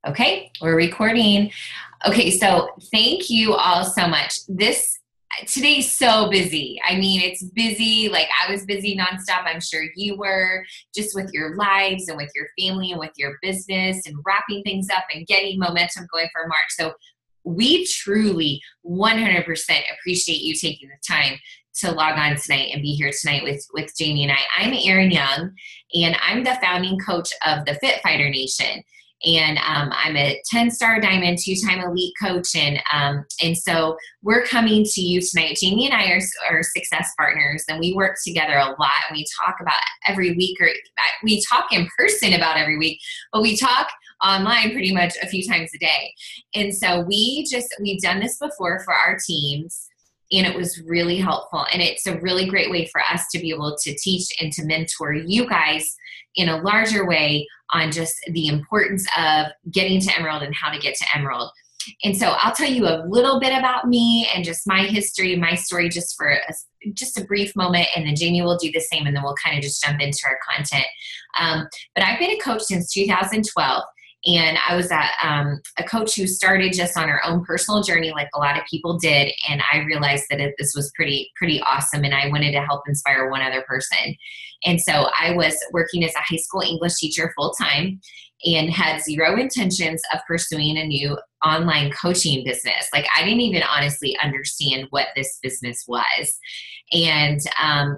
Okay, we're recording. Okay, so thank you all so much. Today's so busy. I mean, it's busy. Like I was busy nonstop. I'm sure you were, just with your lives and with your family and with your business and wrapping things up and getting momentum going for March. So we truly 100% appreciate you taking the time to log on tonight and be here tonight with Jayme and I. I'm Erin Young, and I'm the founding coach of the Fit Fighter Nation. And I'm a 10-star diamond, 2-time elite coach. And so we're coming to you tonight. Jayme and I are success partners, and we work together a lot. And we talk about every week, or we talk in person about every week, but we talk online pretty much a few times a day. And so we've done this before for our teams, and it was really helpful. And it's a really great way for us to be able to teach and to mentor you guys in a larger way on just the importance of getting to Emerald and how to get to Emerald. And so I'll tell you a little bit about me and just my history, my story, just for a brief moment, and then Jayme will do the same, and then we'll kind of just jump into our content. But I've been a coach since 2012. And I was a coach who started just on her own personal journey, like a lot of people did. And I realized that this was pretty awesome. And I wanted to help inspire one other person. And so I was working as a high school English teacher full time and had zero intentions of pursuing a new online coaching business. Like I didn't even honestly understand what this business was. And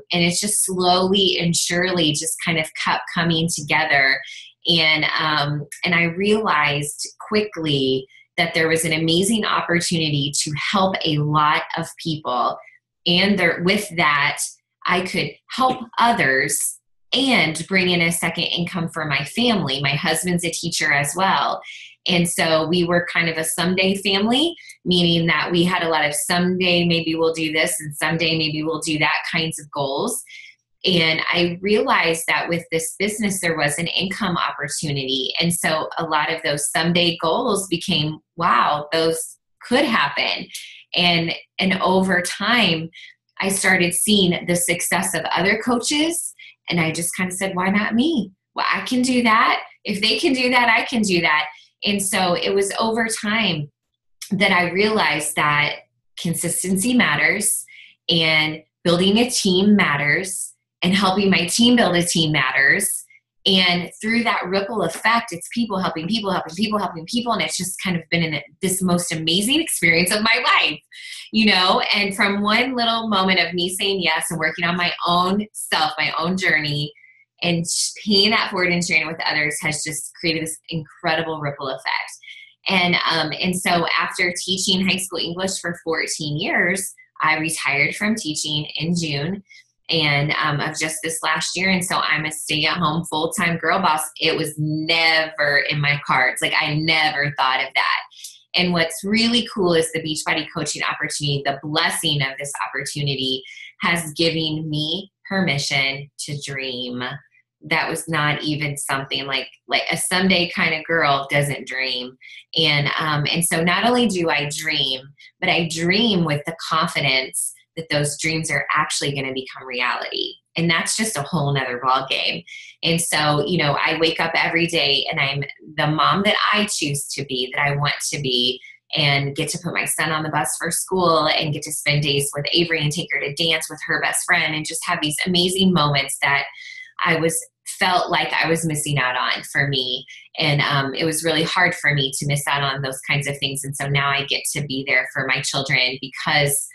it's just slowly and surely just kind of kept coming together. And I realized quickly that there was an amazing opportunity to help a lot of people. And with that, I could help others and bring in a second income for my family. My husband's a teacher as well. And so we were kind of a someday family, meaning that we had a lot of someday maybe we'll do this and someday maybe we'll do that kinds of goals. And I realized that with this business, there was an income opportunity. And so a lot of those someday goals became, wow, those could happen. And over time, I started seeing the success of other coaches. And I just kind of said, why not me? Well, I can do that. If they can do that, I can do that. And so it was over time that I realized that consistency matters, and building a team matters, and helping my team build a team matters. And through that ripple effect, it's people helping people, helping people, helping people. And it's just kind of been this most amazing experience of my life, and from one little moment of me saying yes and working on my own self, my own journey, and paying that forward and sharing it with others has just created this incredible ripple effect. And so after teaching high school English for 14 years, I retired from teaching in June and of just this last year. And so I'm a stay-at-home full-time girl boss. It was never in my cards. Like I never thought of that. And what's really cool is the Beachbody coaching opportunity. The blessing of this opportunity has given me permission to dream. That was not even something like a someday kind of girl doesn't dream. And so not only do I dream, but I dream with the confidence that those dreams are actually going to become reality. And that's just a whole nother ball game. And so, I wake up every day and I'm the mom that I choose to be, that I want to be, and get to put my son on the bus for school and get to spend days with Avery and take her to dance with her best friend and just have these amazing moments that felt like I was missing out on for me. And it was really hard for me to miss out on those kinds of things. And so now I get to be there for my children because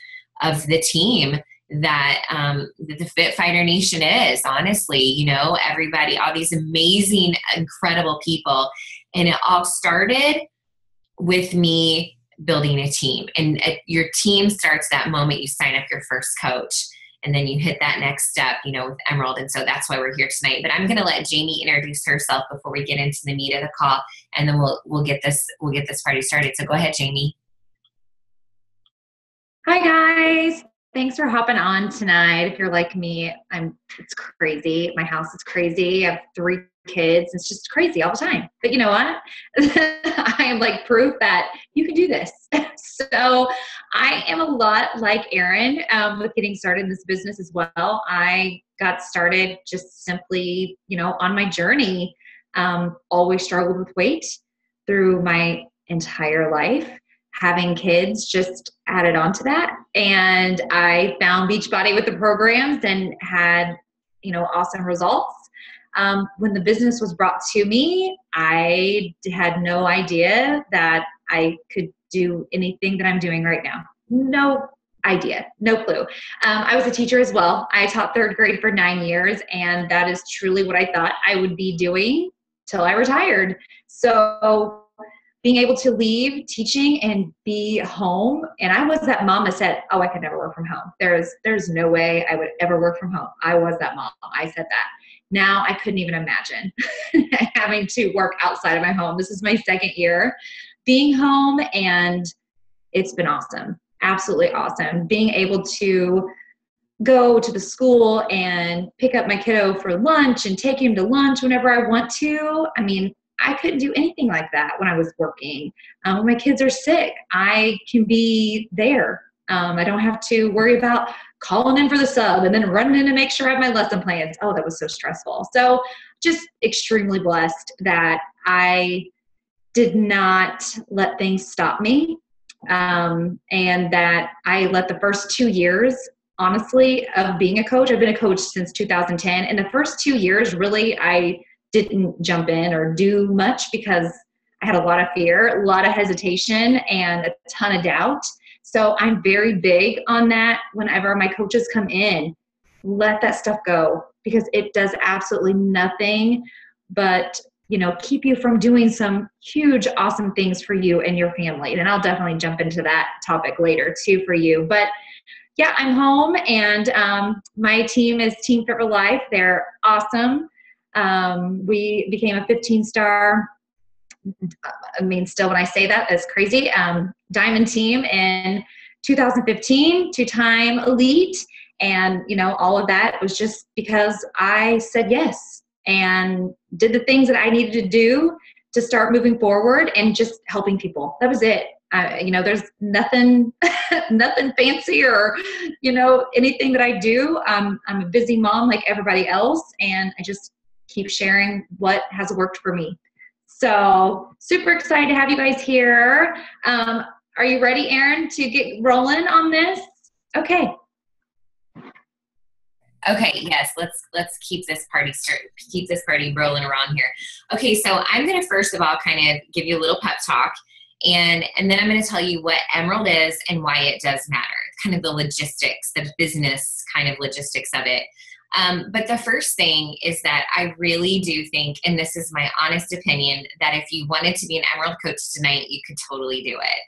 of the team that the Fit Fighter Nation is, honestly, everybody, all these amazing, incredible people. And it all started with me building a team. And your team starts that moment you sign up your first coach. And then you hit that next step, with Emerald. And so that's why we're here tonight. But I'm going to let Jayme introduce herself before we get into the meat of the call. And then we'll get this party started. So go ahead, Jayme. Hi guys. Thanks for hopping on tonight. If you're like me, it's crazy. My house is crazy. I have 3 kids. It's just crazy all the time. But you know what? I am like proof that you can do this. So I am a lot like Erin with getting started in this business as well. I got started just simply, on my journey. Always struggled with weight. through my entire life. Having kids just added on to that. And I found Beachbody with the programs and had, awesome results. When the business was brought to me, I had no idea that I could do anything that I'm doing right now. No idea, no clue. I was a teacher as well. I taught third grade for 9 years, and that is truly what I thought I would be doing till I retired. So being able to leave teaching and be home, and I was that mom that said, oh, I could never work from home. There's no way I would ever work from home. I was that mom. I said that. Now I couldn't even imagine having to work outside of my home. This is my second year being home, and it's been awesome. Absolutely awesome. Being able to go to the school and pick up my kiddo for lunch and take him to lunch whenever I want to. I mean, I couldn't do anything like that when I was working. When my kids are sick, I can be there. I don't have to worry about calling in for the sub and then running in to make sure I have my lesson plans. Oh, that was so stressful. So just extremely blessed that I did not let things stop me. And that I let the first 2 years, honestly, of being a coach, I've been a coach since 2010. And the first 2 years, really, I didn't jump in or do much because I had a lot of fear, a lot of hesitation, and a ton of doubt. So I'm very big on that. Whenever my coaches come in, let that stuff go, because it does absolutely nothing but, keep you from doing some huge, awesome things for you and your family. And I'll definitely jump into that topic later too for you. But yeah, I'm home, and my team is Team Fit for Life. They're awesome. We became a 15-star, still when I say that, that's crazy, diamond team in 2015, 2-time elite. And, all of that was just because I said yes and did the things that I needed to do to start moving forward and just helping people. That was it. There's nothing, nothing fancy or, anything that I do. I'm a busy mom like everybody else, and I just keep sharing what has worked for me. So super excited to have you guys here. Are you ready, Erin, to get rolling on this? Okay. Okay, yes, let's keep this party rolling around here. Okay, so I'm going to first of all kind of give you a little pep talk, and then I'm going to tell you what Emerald is and why it does matter, kind of the logistics, the business kind of logistics of it. But the first thing is that I really do think, and this is my honest opinion, that if you wanted to be an Emerald coach tonight, you could totally do it.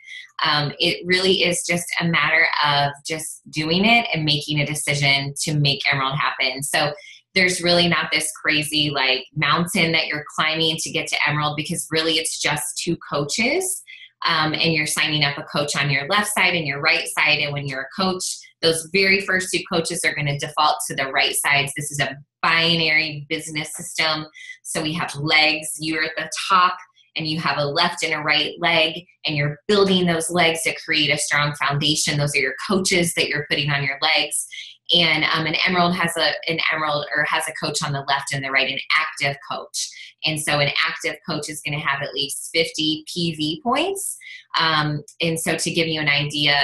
It really is just a matter of just doing it and making a decision to make Emerald happen. So there's really not this crazy like mountain that you're climbing to get to Emerald, because really it's just 2 coaches. And you're signing up a coach on your left side and your right side. And when you're a coach, those very first 2 coaches are going to default to the right sides. This is a binary business system. So we have legs. You're at the top, and you have a left and a right leg, and you're building those legs to create a strong foundation. Those are your coaches that you're putting on your legs. And an Emerald has a coach on the left and the right, an active coach. And so an active coach is going to have at least 50 PV points. And so to give you an idea,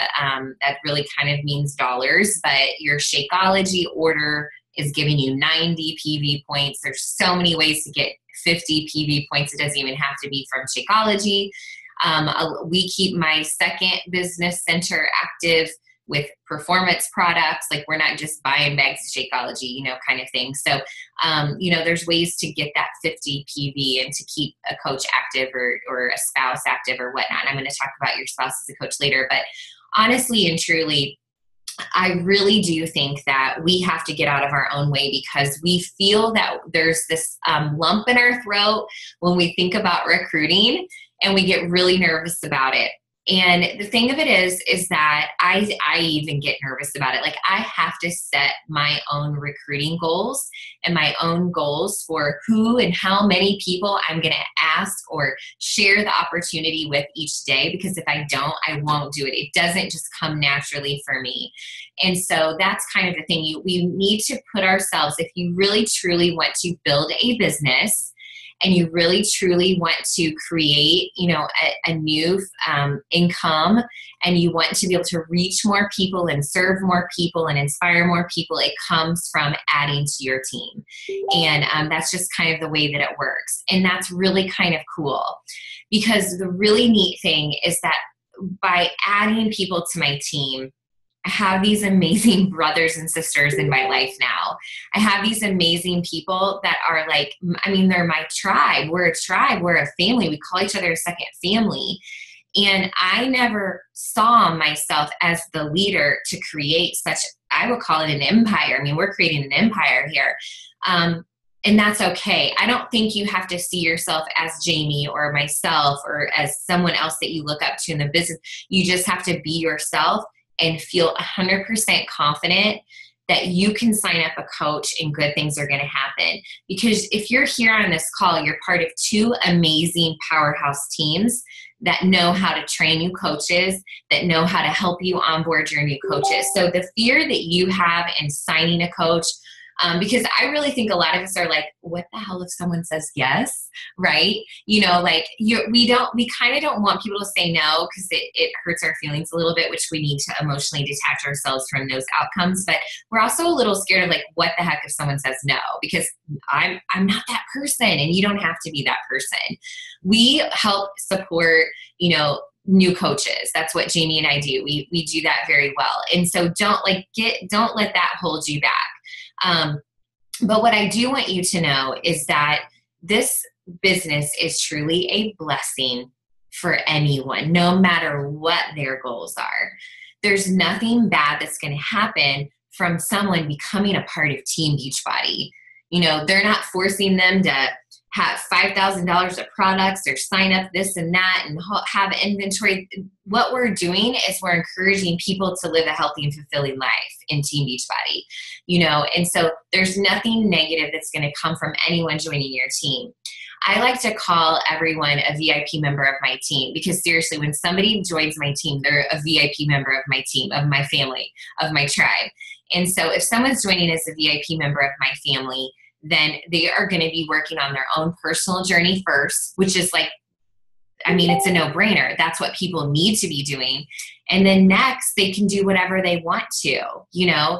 that really kind of means dollars, but your Shakeology order is giving you 90 PV points. There's so many ways to get 50 PV points. It doesn't even have to be from Shakeology. We keep my second business center active with performance products. Like, we're not just buying bags of Shakeology, kind of thing. So, there's ways to get that 50 PV and to keep a coach active or a spouse active or whatnot. I'm going to talk about your spouse as a coach later, but honestly and truly, I really do think that we have to get out of our own way, because we feel that there's this lump in our throat when we think about recruiting, and we get really nervous about it. And the thing of it is that I even get nervous about it. Like, I have to set my own recruiting goals and my own goals for who and how many people I'm going to ask or share the opportunity with each day, because if I don't, I won't do it. It doesn't just come naturally for me. And so that's kind of the thing. We need to put ourselves, if you really truly want to build a business and you really truly want to create, a new income, and you want to be able to reach more people and serve more people and inspire more people, it comes from adding to your team. And that's just kind of the way that it works. And that's really kind of cool, because the really neat thing is that by adding people to my team, I have these amazing brothers and sisters in my life now. I have these amazing people that are like, they're my tribe. We're a tribe. We're a family. We call each other a second family. And I never saw myself as the leader to create such, I would call it an empire. We're creating an empire here. And that's okay. I don't think you have to see yourself as Jayme or myself or as someone else that you look up to in the business. You just have to be yourself and feel 100% confident that you can sign up a coach and good things are going to happen. Because if you're here on this call, you're part of two amazing powerhouse teams that know how to train new coaches, that know how to help you onboard your new coaches. So the fear that you have in signing a coach, because I really think a lot of us are like, what the hell if someone says yes, right? We kind of don't want people to say no, because it hurts our feelings a little bit, which we need to emotionally detach ourselves from those outcomes. But we're also a little scared of like, what the heck if someone says no? Because I'm not that person, and you don't have to be that person. We help support, new coaches. That's what Jayme and I do. We do that very well. And so don't let that hold you back. But what I do want you to know is that this business is truly a blessing for anyone, no matter what their goals are. There's nothing bad that's going to happen from someone becoming a part of Team Beachbody. They're not forcing them to have $5,000 of products or sign up this and that and have inventory. What we're doing is we're encouraging people to live a healthy and fulfilling life in Team Beachbody, and so there's nothing negative that's going to come from anyone joining your team. I like to call everyone a VIP member of my team, because seriously, when somebody joins my team, they're a VIP member of my team, of my family, of my tribe. And so if someone's joining as a VIP member of my family, then they are going to be working on their own personal journey first, which is like, it's a no-brainer. That's what people need to be doing. And then next, they can do whatever they want to.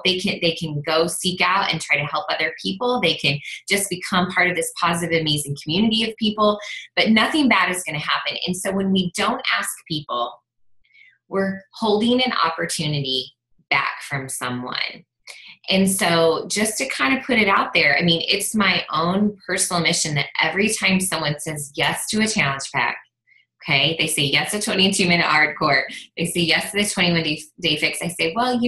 They can go seek out and try to help other people. They can just become part of this positive, amazing community of people. But nothing bad is going to happen. And so when we don't ask people, we're holding an opportunity back from someone. And so just to kind of put it out there, it's my own personal mission that every time someone says yes to a challenge pack, okay, they say yes to 22-minute hardcore, they say yes to the 21-day fix, I say, well,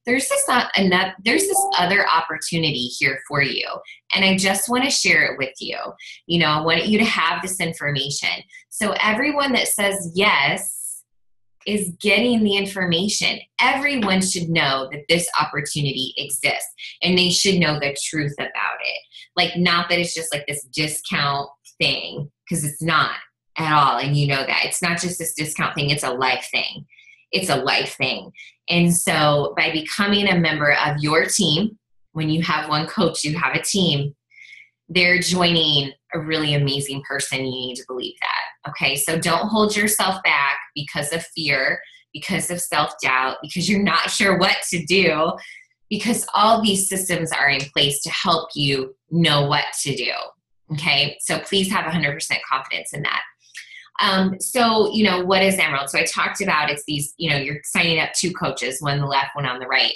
there's this other opportunity here for you. And I just want to share it with you. I want you to have this information. So everyone that says yes is getting the information. Everyone should know that this opportunity exists, and they should know the truth about it. Like, not that it's just like this discount thing, because it's not at all. And that it's not just this discount thing. It's a life thing. It's a life thing. And so by becoming a member of your team, when you have one coach, you have a team, they're joining a really amazing person. You need to believe that. Okay. So don't hold yourself back because of fear, because of self-doubt, because you're not sure what to do, because all these systems are in place to help you know what to do. Okay. So please have 100% confidence in that. So, what is Emerald? So I talked about it's these, you're signing up two coaches, one on the left, one on the right.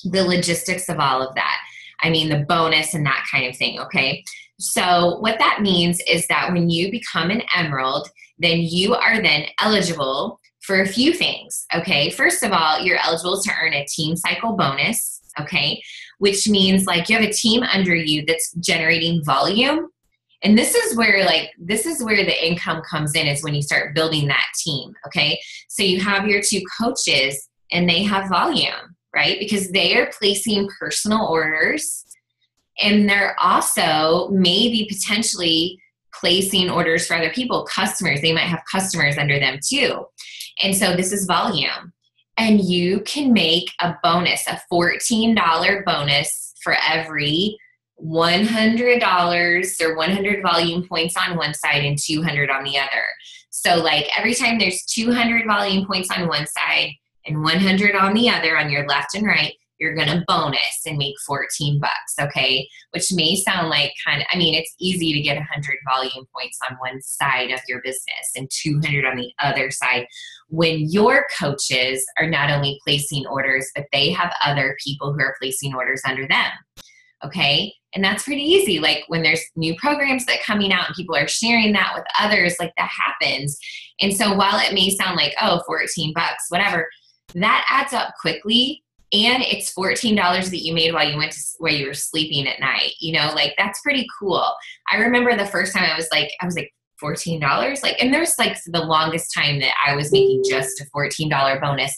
The logistics of all of that. The bonus and that kind of thing. Okay. So what that means is that when you become an Emerald, then you are then eligible for a few things. Okay. First of all, you're eligible to earn a team cycle bonus. Okay. Which means like you have a team under you that's generating volume. And this is where the income comes in, is when you start building that team. Okay. So you have your two coaches and they have volume, right? Because they are placing personal orders, and they're also maybe potentially placing orders for other people, customers. They might have customers under them too. And so this is volume. And you can make a bonus, a $14 bonus for every $100 or 100 volume points on one side and 200 on the other. So like every time there's 200 volume points on one side and 100 on the other, on your left and right, you're going to bonus and make $14, okay? Which may sound like it's easy to get 100 volume points on one side of your business and 200 on the other side when your coaches are not only placing orders, but they have other people who are placing orders under them, okay? And that's pretty easy. Like when there's new programs that are coming out and people are sharing that with others, like that happens. And so while it may sound like, oh, $14, whatever, that adds up quickly. And it's $14 that you made while you went to where you were sleeping at night. Like that's pretty cool. I remember the first time I was like $14. And there's like the longest time that I was making just a $14 bonus.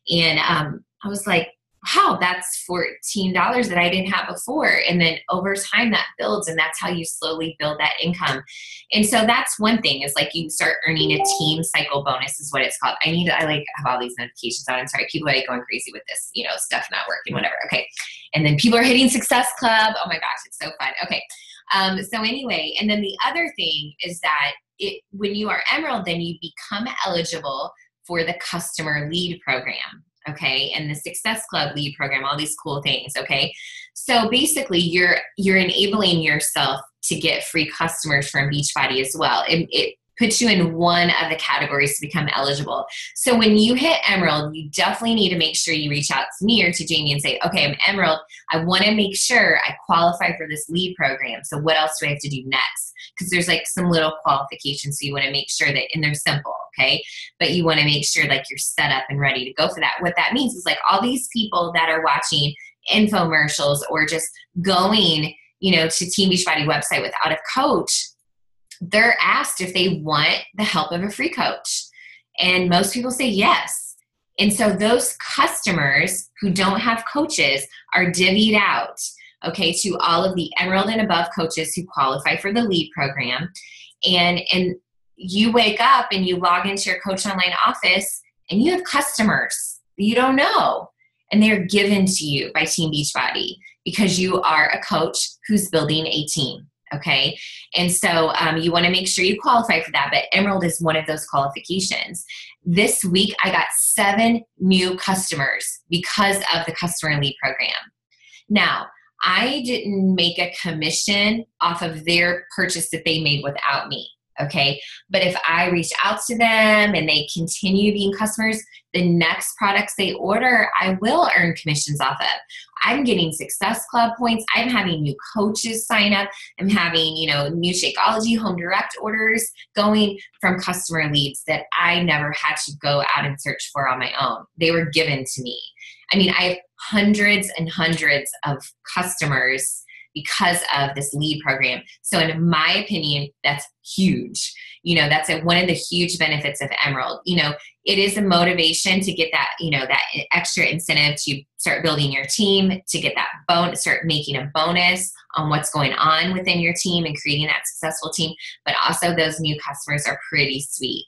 And I was like, wow, that's $14 that I didn't have before. And then over time that builds, and that's how you slowly build that income. And so that's one thing, is like you start earning a team cycle bonus is what it's called. I have all these notifications on. I'm sorry, people are like going crazy with this, stuff not working, whatever. Okay. And then people are hitting Success Club. Oh my gosh, it's so fun. Okay. So anyway, and then the other thing is that when you are Emerald, then you become eligible for the customer lead program. Okay. And the Success Club lead program, all these cool things. Okay. So basically you're enabling yourself to get free customers from Beachbody as well. It puts you in one of the categories to become eligible. So when you hit Emerald, you definitely need to make sure you reach out to me or to Jayme and say, okay, I'm Emerald. I want to make sure I qualify for this lead program. So what else do I have to do next? Because there's like some little qualifications. So you want to make sure that, and they're simple, okay? But you want to make sure like you're set up and ready to go for that. What that means is like all these people that are watching infomercials or just going, to Team Beachbody website without a coach, they're asked if they want the help of a free coach. And most people say yes. And so those customers who don't have coaches are divvied out, okay, to all of the Emerald and above coaches who qualify for the lead program. And you wake up and you log into your Coach Online office and you have customers that you don't know. And they're given to you by Team Beachbody because you are a coach who's building a team. Okay. And so you want to make sure you qualify for that, but Emerald is one of those qualifications. This week, I got 7 new customers because of the customer lead program. Now, I didn't make a commission off of their purchase that they made without me. Okay. But if I reach out to them and they continue being customers, the next products they order, I will earn commissions off of. I'm getting Success Club points. I'm having new coaches sign up. I'm having, new Shakeology home direct orders going from customer leads that I never had to go out and search for on my own. They were given to me. I have hundreds and hundreds of customers because of this lead program. So in my opinion, that's huge. That's one of the huge benefits of Emerald. It is a motivation to get that, that extra incentive to start building your team, to get that bonus, start making a bonus on what's going on within your team and creating that successful team. But also those new customers are pretty sweet.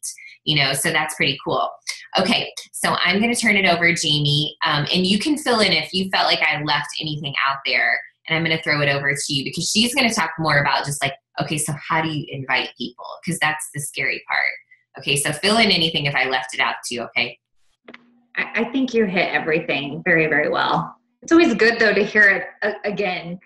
So that's pretty cool. Okay, so I'm going to turn it over, Jayme, and you can fill in if you felt like I left anything out there. And I'm going to throw it over to you because she's going to talk more about just like, okay, so how do you invite people? Because that's the scary part. Okay, so fill in anything if I left it out too, okay? I think you hit everything very, very well. It's always good, though, to hear it again.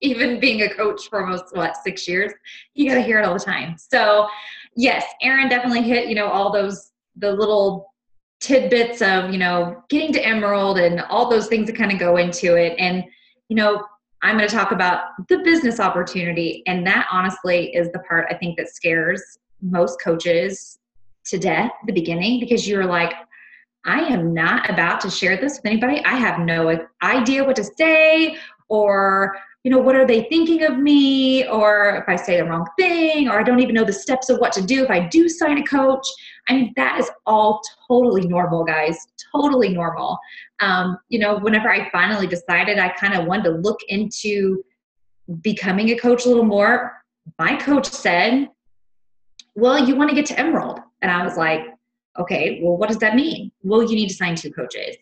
Even being a coach for almost, 6 years, you got to hear it all the time. So, yes, Erin definitely hit, all the little tidbits of, getting to Emerald and all those things that kind of go into it. And I'm going to talk about the business opportunity. And that honestly is the part I think that scares most coaches to death at the beginning, because you're like, I am not about to share this with anybody. I have no idea what to say, or, what are they thinking of me? Or if I say the wrong thing, or I don't even know the steps of what to do if I do sign a coach. That is all totally normal, guys. Totally normal. Whenever I finally decided I kind of wanted to look into becoming a coach a little more, my coach said, well, you want to get to Emerald. And I was like, okay, well, what does that mean? Well, you need to sign 2 coaches.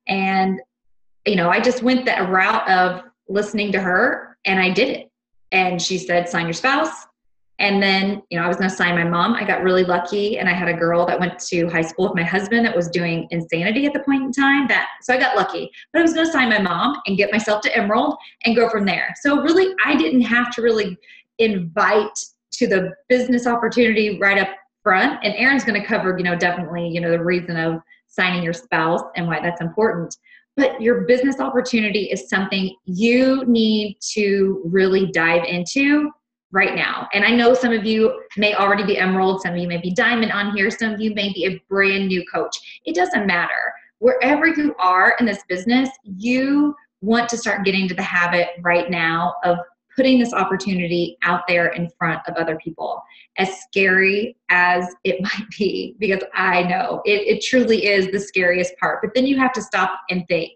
And, I just went that route of listening to her And I did it. And she said, sign your spouse. And then, I was going to sign my mom. I got really lucky. And I had a girl that went to high school with my husband that was doing insanity at the point in time. So I got lucky. But I was going to sign my mom and get myself to Emerald and go from there. So really, I didn't have to really invite to the business opportunity right up front. And Erin's going to cover, definitely, the reason of signing your spouse and why that's important. But your business opportunity is something you need to really dive into right now. And I know some of you may already be Emerald, some of you may be Diamond on here, some of you may be a brand new coach. It doesn't matter. Wherever you are in this business, you want to start getting to the habit right now of putting this opportunity out there in front of other people, as scary as it might be, because I know it truly is the scariest part. But then you have to stop and think,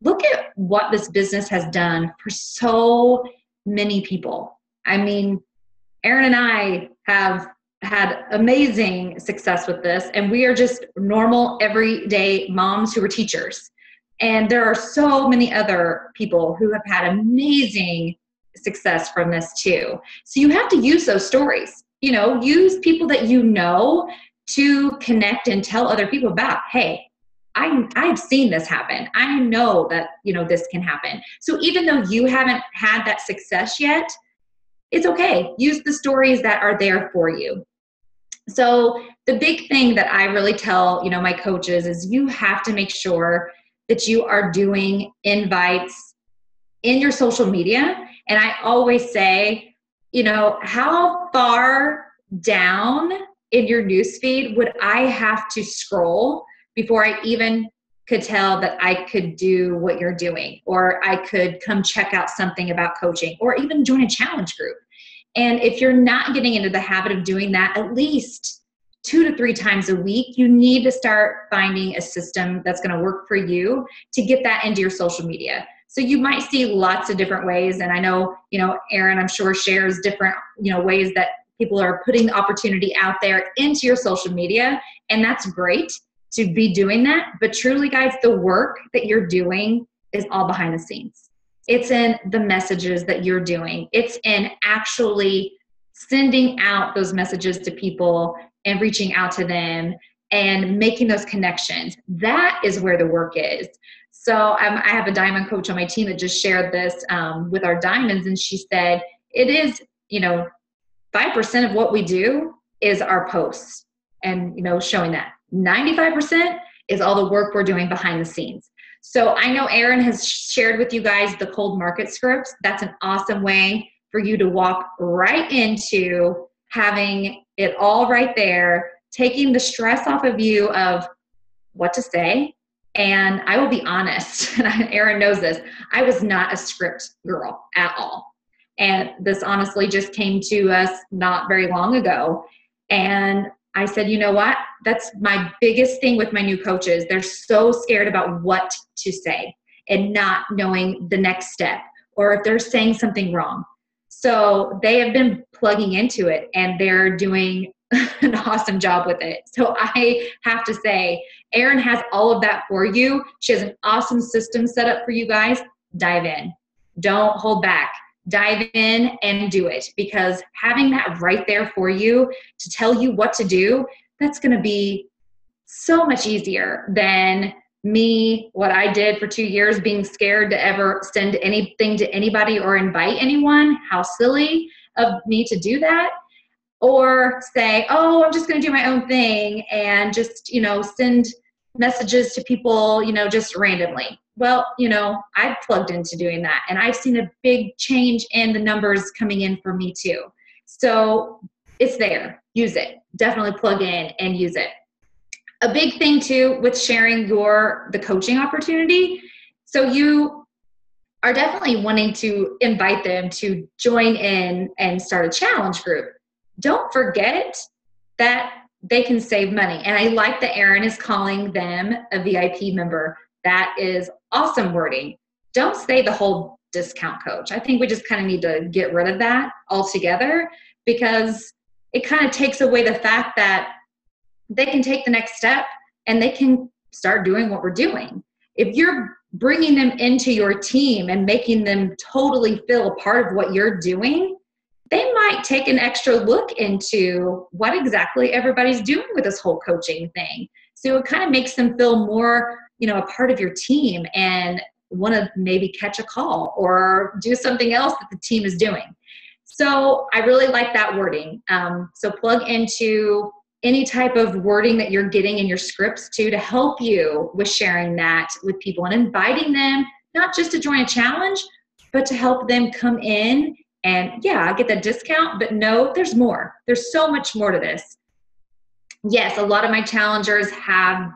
look at what this business has done for so many people. I mean, Erin and I have had amazing success with this, and we are just normal, everyday moms who are teachers. And there are so many other people who have had amazing success from this too. So you have to use those stories, use people that to connect and tell other people about, hey, I've seen this happen. I know that, this can happen. So even though you haven't had that success yet, it's okay. Use the stories that are there for you. So the big thing that I really tell, my coaches is you have to make sure that you are doing invites in your social media. And I always say, how far down in your newsfeed would I have to scroll before I even could tell that I could do what you're doing, or I could come check out something about coaching, or even join a challenge group? And if you're not getting into the habit of doing that at least 2 to 3 times a week, you need to start finding a system that's going to work for you to get that into your social media. So you might see lots of different ways. And I know, Erin, I'm sure, shares different, ways that people are putting the opportunity out there into your social media. And that's great to be doing that. But truly, guys, the work that you're doing is all behind the scenes. It's in the messages that you're doing. It's in actually sending out those messages to people and reaching out to them and making those connections. That is where the work is. So I have a diamond coach on my team that just shared this with our diamonds. And she said, it is, 5% of what we do is our posts, and, showing that 95% is all the work we're doing behind the scenes. So I know Erin has shared with you guys the cold market scripts. That's an awesome way for you to walk right into having it all right there, taking the stress off of you of what to say. And I will be honest, and Erin knows this, I was not a script girl at all. And this honestly just came to us not very long ago. And I said, you know what? That's my biggest thing with my new coaches. They're so scared about what to say and not knowing the next step, or if they're saying something wrong. So they have been plugging into it, and they're doing an awesome job with it. So I have to say, Erin has all of that for you. She has an awesome system set up for you guys. Dive in. Don't hold back. Dive in and do it, because having that right there for you to tell you what to do, that's going to be so much easier than me, what I did for 2 years, being scared to ever send anything to anybody or invite anyone. How silly of me to do that. Or say, oh, I'm just going to do my own thing and just, send messages to people, just randomly. Well, I've plugged into doing that, and I've seen a big change in the numbers coming in for me too. So it's there. Use it. Definitely plug in and use it. A big thing too with sharing the coaching opportunity. So you are definitely wanting to invite them to join in and start a challenge group. Don't forget that they can save money. And I like that Erin is calling them a VIP member. That is awesome wording. Don't say the whole discount coach. I think we just kind of need to get rid of that altogether, because it kind of takes away the fact that they can take the next step and they can start doing what we're doing. If you're bringing them into your team and making them totally feel a part of what you're doing, they might take an extra look into what exactly everybody's doing with this whole coaching thing. So it kind of makes them feel more, a part of your team and want to maybe catch a call or do something else that the team is doing. So I really like that wording. So plug into any type of wording that you're getting in your scripts too, to help you with sharing that with people and inviting them, not just to join a challenge, but to help them come in and get that discount, but no, there's more. There's so much more to this. Yes, a lot of my challengers have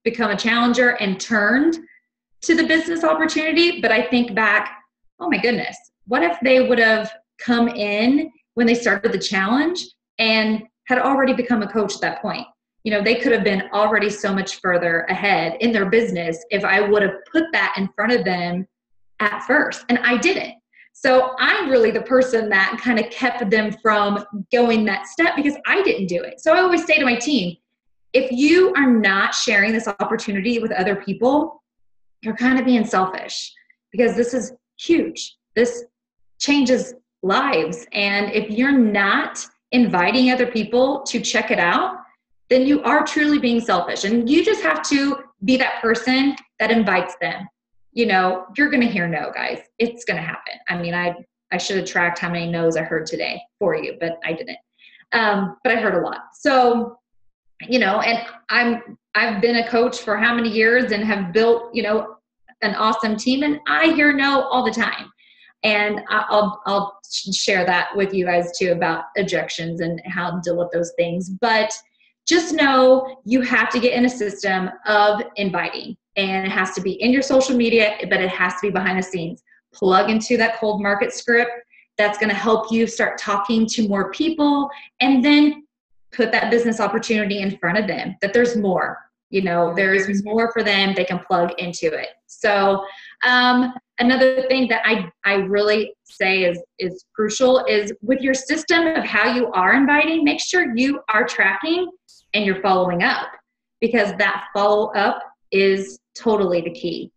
become a challenger and turned to the business opportunity. But I think back, oh my goodness, what if they would have come in when they started the challenge and had already become a coach at that point? They could have been already so much further ahead in their business if I would have put that in front of them at first. And I didn't. So I'm really the person that kind of kept them from going that step because I didn't do it. So I always say to my team, if you are not sharing this opportunity with other people, you're kind of being selfish, because this is huge. This changes lives. And if you're not inviting other people to check it out, then you are truly being selfish. And you just have to be that person that invites them. You're going to hear no, guys. It's going to happen. I mean, I should have tracked how many no's I heard today for you, but I didn't. But I heard a lot. So, and I've been a coach for how many years and have built, an awesome team, and I hear no all the time. And I'll share that with you guys too about objections and how to deal with those things. But just know you have to get in a system of inviting, and it has to be in your social media, but it has to be behind the scenes. Plug into that cold market script. That's going to help you start talking to more people, and then put that business opportunity in front of them, that there's more, there's more for them. They can plug into it. So, another thing that I really say is crucial is with your system of how you are inviting, make sure you are tracking and you're following up, because that follow up is totally the key.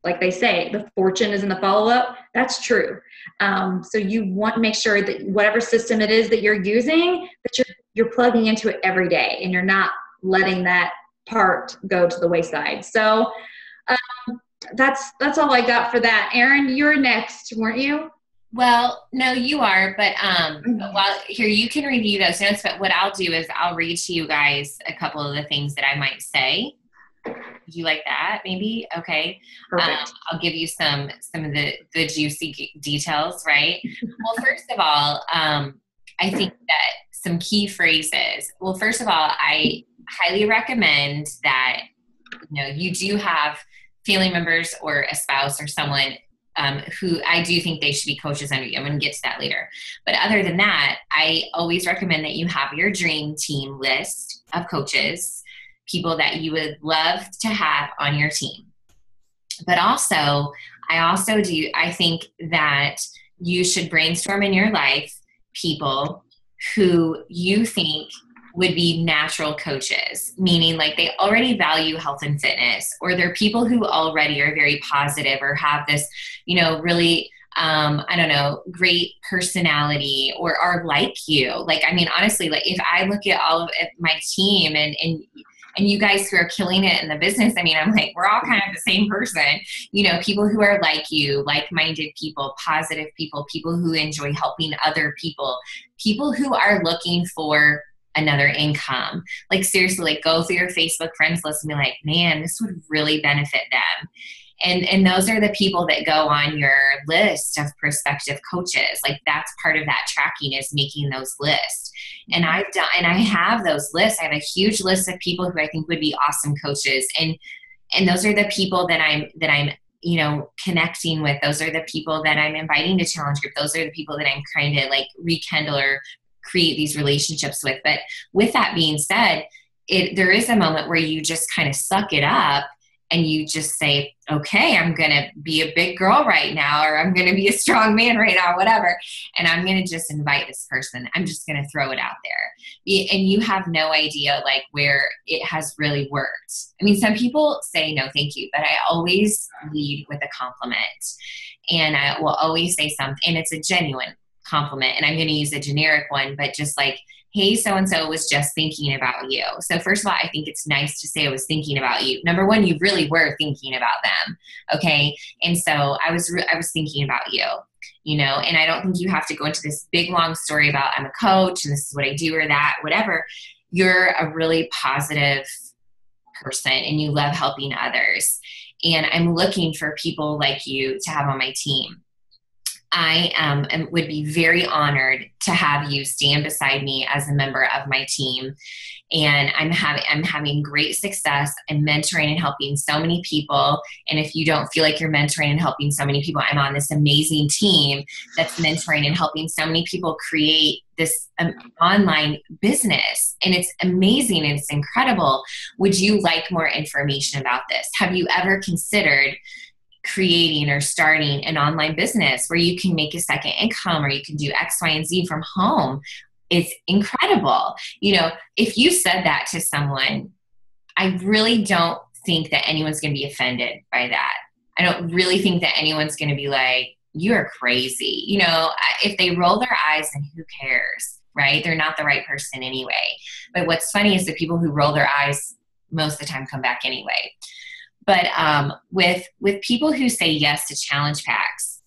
Like they say, the fortune is in the follow up. That's true. So you want to make sure that whatever system it is that you're using, that you're plugging into it every day, and you're not letting that part go to the wayside. So that's all I got for that. Erin, you're next, weren't you? Well, no, you are, but while here, you can review those notes, but what I'll do is I'll read to you guys a couple of the things that I might say. Would you like that? Maybe? Okay. I'll give you some of the juicy details, right? Well, first of all, I think that some key phrases. Well, first of all, I highly recommend that, you do have family members or a spouse or someone who I do think they should be coaches under you. I'm going to get to that later. But other than that, I always recommend that you have your dream team list of coaches, people that you would love to have on your team. But also, I think that you should brainstorm in your life people who you think would be natural coaches, meaning like they already value health and fitness, or they're people who already are very positive or have this, really, great personality, or are like you. Like, I mean, honestly, like if I look at all of my team and you guys who are killing it in the business, I mean, I'm like, we're all kind of the same person, people who are like you, like-minded people, positive people, people who enjoy helping other people who are looking for another income. Like seriously, like go through your Facebook friends list and be like, man, this would really benefit them. And those are the people that go on your list of prospective coaches. Like that's part of that tracking, is making those lists. And I have those lists. I have a huge list of people who I think would be awesome coaches. And those are the people that I'm connecting with. Those are the people that I'm inviting to challenge group. Those are the people that I'm trying to like rekindle or create these relationships with. But with that being said, there is a moment where you just kind of suck it up and you just say, okay, I'm going to be a big girl right now, or I'm going to be a strong man right now, whatever. And I'm going to just invite this person. I'm just going to throw it out there. And you have no idea like where it has really worked. I mean, some people say no, thank you, but I always lead with a compliment, and I will always say something, and it's a genuine compliment. And I'm going to use a generic one, but just like, hey, so-and-so was just thinking about you. So first of all, I think it's nice to say I was thinking about you. Number one, you really were thinking about them. Okay. And so I was thinking about you, you know, and I don't think you have to go into this big, long story about I'm a coach and this is what I do or that, whatever. You're a really positive person and you love helping others. And I'm looking for people like you to have on my team. I would be very honored to have you stand beside me as a member of my team. And I'm having great success in mentoring and helping so many people. And if you don't feel like you're mentoring and helping so many people, I'm on this amazing team that's mentoring and helping so many people create this online business. And it's amazing and it's incredible. Would you like more information about this? Have you ever considered creating or starting an online business where you can make a second income, or you can do X, Y, and Z from home? It's incredible. You know, if you said that to someone, I really don't think that anyone's going to be offended by that. I don't really think that anyone's going to be like, you're crazy. You know, if they roll their eyes, then who cares, right? They're not the right person anyway. But what's funny is the people who roll their eyes most of the time come back anyway. But with people who say yes to challenge packs,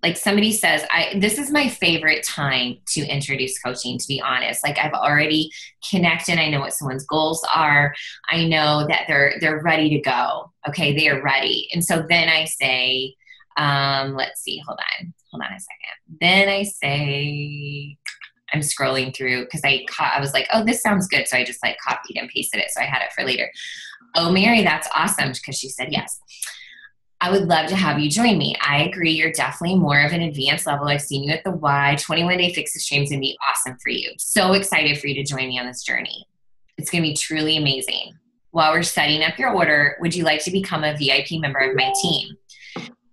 like somebody says, this is my favorite time to introduce coaching, to be honest. Like I've already connected. I know what someone's goals are. I know that they're ready to go. Okay, they are ready. And so then I say, let's see, hold on a second. Then I say, I'm scrolling through because I was like, oh, this sounds good. So I just like copied and pasted it. So I had it for later. Oh, Mary, that's awesome, because she said yes. I would love to have you join me. I agree. You're definitely more of an advanced level. I've seen you at the Y. 21-day fix the stream's going to be awesome for you. So excited for you to join me on this journey. It's going to be truly amazing. While we're setting up your order, would you like to become a VIP member of my team?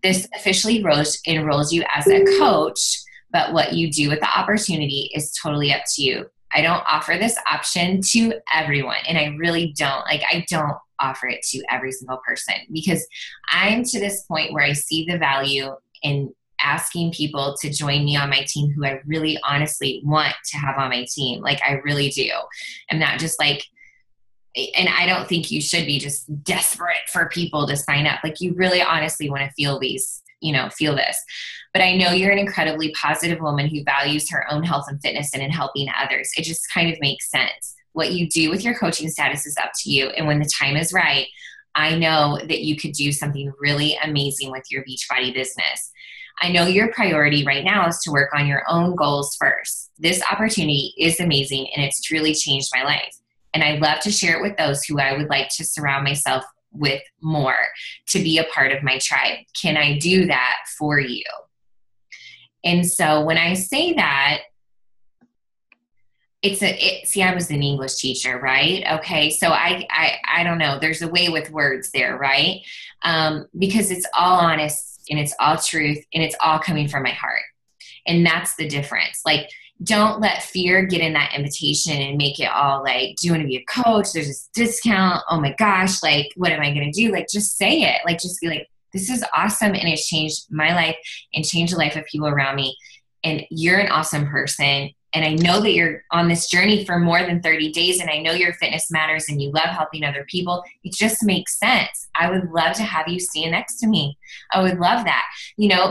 This officially enrolls you as a coach, but what you do with the opportunity is totally up to you. I don't offer this option to everyone, and I really don't. Like, I don't offer it to every single person, because I'm to this point where I see the value in asking people to join me on my team who I really honestly want to have on my team. Like, I really do. I'm not just like, and I don't think you should be just desperate for people to sign up. Like, you really honestly want to feel these, feel this. But I know you're an incredibly positive woman who values her own health and fitness and in helping others. It just kind of makes sense. What you do with your coaching status is up to you. And when the time is right, I know that you could do something really amazing with your Beachbody business. I know your priority right now is to work on your own goals first. This opportunity is amazing, and it's truly changed my life. And I'd love to share it with those who I would like to surround myself with more, to be a part of my tribe. Can I do that for you? And so when I say that, see, I was an English teacher, right? Okay. So I don't know. There's a way with words there, right? Because it's all honest and it's all truth and it's all coming from my heart. And that's the difference. Like, don't let fear get in that invitation and make it all like, do you want to be a coach? There's this discount. Oh my gosh. Like, what am I going to do? Like, just say it. Like, just be like, this is awesome. And it's changed my life and changed the life of people around me. And you're an awesome person. And I know that you're on this journey for more than 30 days. And I know your fitness matters and you love helping other people. It just makes sense. I would love to have you stand next to me. I would love that,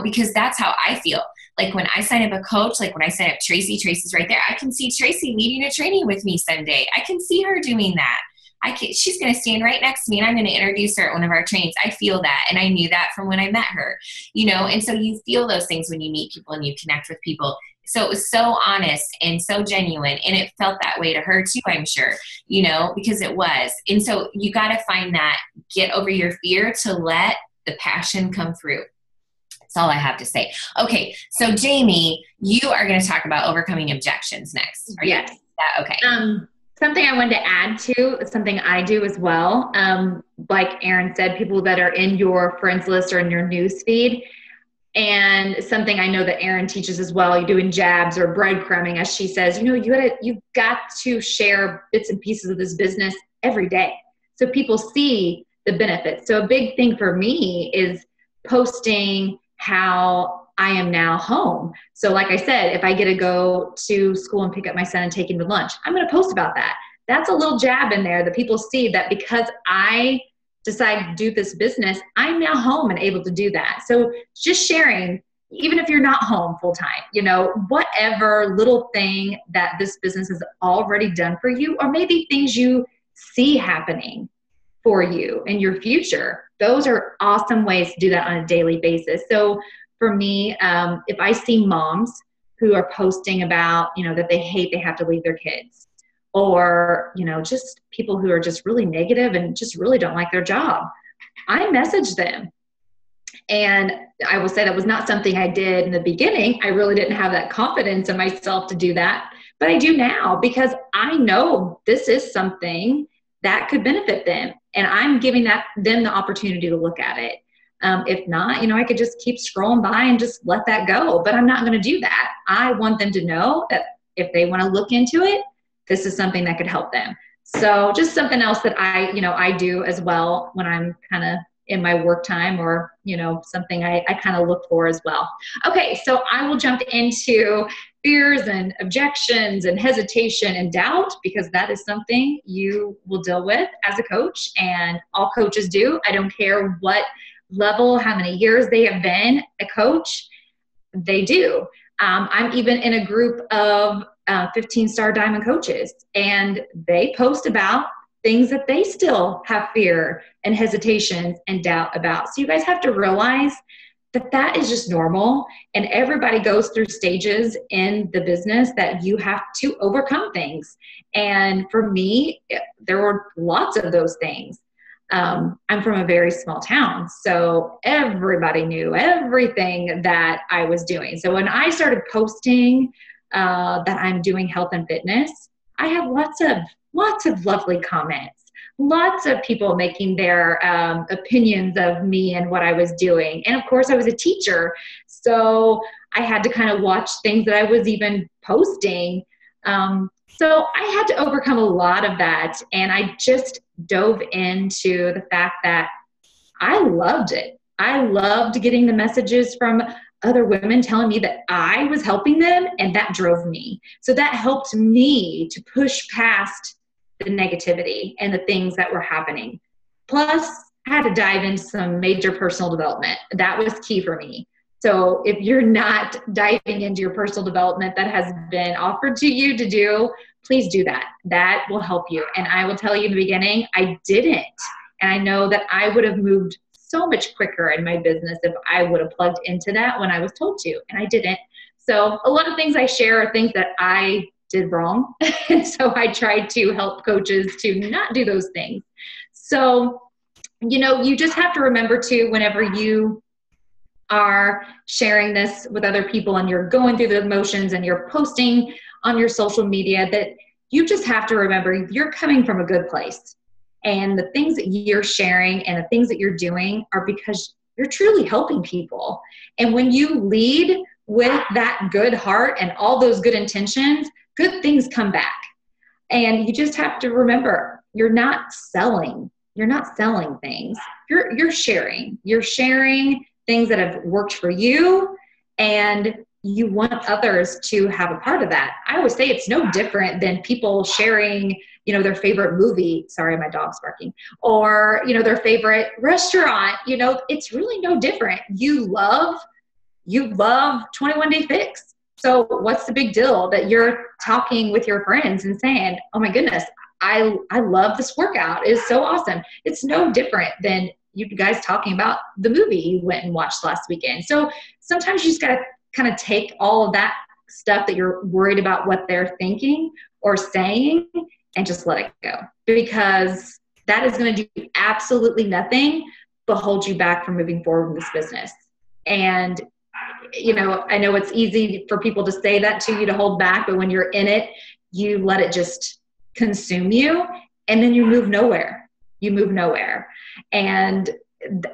because that's how I feel. Like, when I sign up a coach, like when I sign up Tracy's right there. I can see Tracy leading a training with me someday. I can see her doing that. She's going to stand right next to me and I'm going to introduce her at one of our trainings. I feel that. And I knew that from when I met her, and so you feel those things when you meet people and you connect with people. So it was so honest and so genuine, and it felt that way to her too, I'm sure, because it was. And so you got to find that, get over your fear to let the passion come through. That's all I have to say. Okay. So Jayme, you are going to talk about overcoming objections next. Are yes. you? Okay. Something I wanted to add to, something I do as well. Like Erin said, people that are in your friends list or in your news feed. And something I know that Erin teaches as well, you're doing jabs or breadcrumbing, as she says, you've got to share bits and pieces of this business every day so people see the benefits. So a big thing for me is posting how I am now home. So like I said, if I get to go to school and pick up my son and take him to lunch, I'm going to post about that. That's a little jab in there that people see that because I decide to do this business, I'm now home and able to do that. So just sharing, even if you're not home full time, whatever little thing that this business has already done for you, or maybe things you see happening for you in your future, those are awesome ways to do that on a daily basis. So for me, if I see moms who are posting about, that they hate they have to leave their kids, or, just people who are just really negative and just really don't like their job, I message them. And I will say that was not something I did in the beginning. I really didn't have that confidence in myself to do that, but I do now because I know this is something that could benefit them. And I'm giving them the opportunity to look at it. If not, I could just keep scrolling by and just let that go, but I'm not going to do that. I want them to know that if they want to look into it, this is something that could help them. So just something else that I do as well when I'm kind of in my work time, or, something I kind of look for as well. Okay. So I will jump into fears and objections and hesitation and doubt, because that is something you will deal with as a coach, and all coaches do. I don't care what level, how many years they have been a coach, they do. I'm even in a group of 15-star diamond coaches, and they post about things that they still have fear and hesitations and doubt about. So you guys have to realize that that is just normal, and everybody goes through stages in the business that you have to overcome things. And for me, there were lots of those things. I'm from a very small town, so everybody knew everything that I was doing. So when I started posting that I'm doing health and fitness, I have lots of lovely comments, lots of people making their opinions of me and what I was doing. And of course I was a teacher, so I had to kind of watch things that I was even posting. So I had to overcome a lot of that, and I just dove into the fact that I loved it. I loved getting the messages from other women telling me that I was helping them, and that drove me. So that helped me to push past the negativity and the things that were happening. Plus, I had to dive into some major personal development. That was key for me. So if you're not diving into your personal development that has been offered to you to do, please do that. That will help you. And I will tell you in the beginning, I didn't. And I know that I would have moved so much quicker in my business if I would have plugged into that when I was told to, and I didn't. So a lot of things I share are things that I did wrong. And so I tried to help coaches to not do those things. So, you just have to remember too, whenever you are sharing this with other people and you're going through the motions and you're posting on your social media, that you just have to remember you're coming from a good place. And the things that you're sharing and the things that you're doing are because you're truly helping people. And when you lead with that good heart and all those good intentions, good things come back. And you just have to remember, you're not selling things. You're sharing. You're sharing things that have worked for you, and you want others to have a part of that. I always say it's no different than people sharing, their favorite movie. Sorry, my dog's barking. Or, their favorite restaurant. It's really no different. You love 21 Day Fix. So what's the big deal that you're talking with your friends and saying, oh my goodness, I love this workout. It is so awesome. It's no different than you guys talking about the movie you went and watched last weekend. So sometimes you just got to kind of take all of that stuff that you're worried about what they're thinking or saying and just let it go, because that is going to do absolutely nothing but hold you back from moving forward in this business. And, I know it's easy for people to say that to you to hold back, but when you're in it, you let it just consume you, and then you move nowhere. You move nowhere. And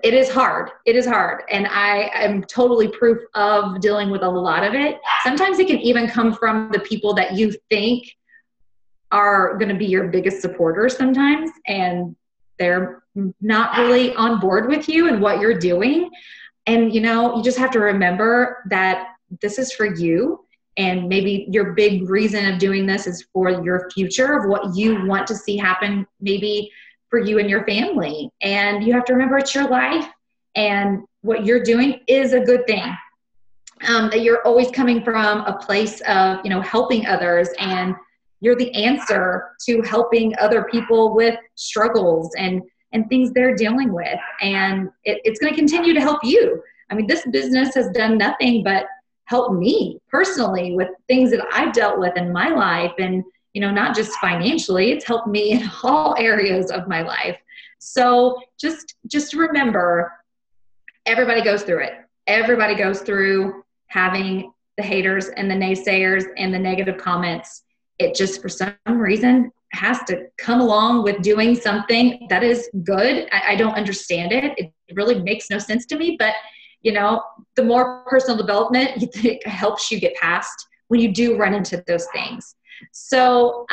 it is hard. It is hard. And I am totally proof of dealing with a lot of it. Sometimes it can even come from the people that you think are going to be your biggest supporters sometimes, and they're not really on board with you and what you're doing. And, you know, you just have to remember that this is for you. And maybe your big reason of doing this is for your future, of what you want to see happen, maybe for you and your family. And you have to remember it's your life, and what you're doing is a good thing. That you're always coming from a place of, you know, helping others, and you're the answer to helping other people with struggles and things they're dealing with. And it's going to continue to help you. I mean, this business has done nothing but help me personally with things that I've dealt with in my life. And, you know, not just financially, it's helped me in all areas of my life. So just remember, everybody goes through it. Everybody goes through having the haters and the naysayers and the negative comments. It just, for some reason, has to come along with doing something that is good. I don't understand it. It really makes no sense to me. But, you know, the more personal development you think helps you get past when you do run into those things. So,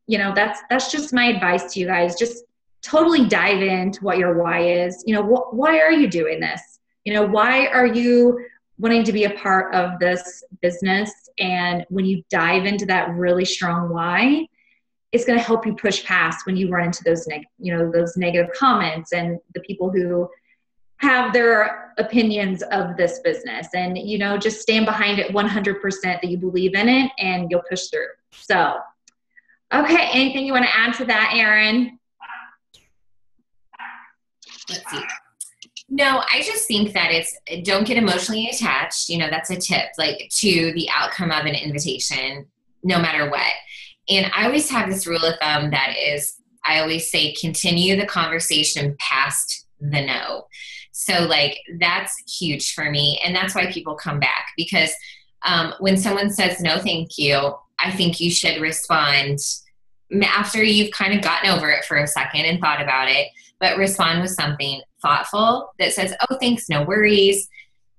you know, that's just my advice to you guys. Just totally dive into what your why is. You know, why are you doing this? You know, why are you wanting to be a part of this business? And when you dive into that really strong why, it's going to help you push past when you run into those those negative comments and the people who have their opinions of this business. And, you know, just stand behind it 100% that you believe in it, and you'll push through. So, okay. Anything you want to add to that, Erin? Let's see. No, I just think that don't get emotionally attached. You know, that's a tip, like, to the outcome of an invitation, no matter what. And I always have this rule of thumb that is, I always say, continue the conversation past the no. So, like, that's huge for me. And that's why people come back, because when someone says no, thank you, I think you should respond after you've kind of gotten over it for a second and thought about it, but respond with something thoughtful that says, oh, thanks, no worries,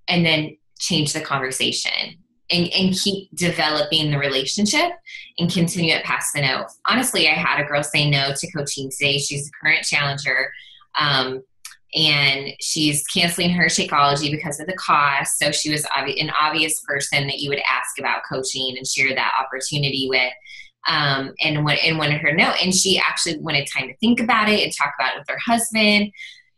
and then change the conversation. And keep developing the relationship and continue it past the no. Honestly, I had a girl say no to coaching today. She's a current challenger, and she's canceling her Shakeology because of the cost. So she was an obvious person that you would ask about coaching and share that opportunity with, and wanted her to know. And she actually wanted time to think about it and talk about it with her husband.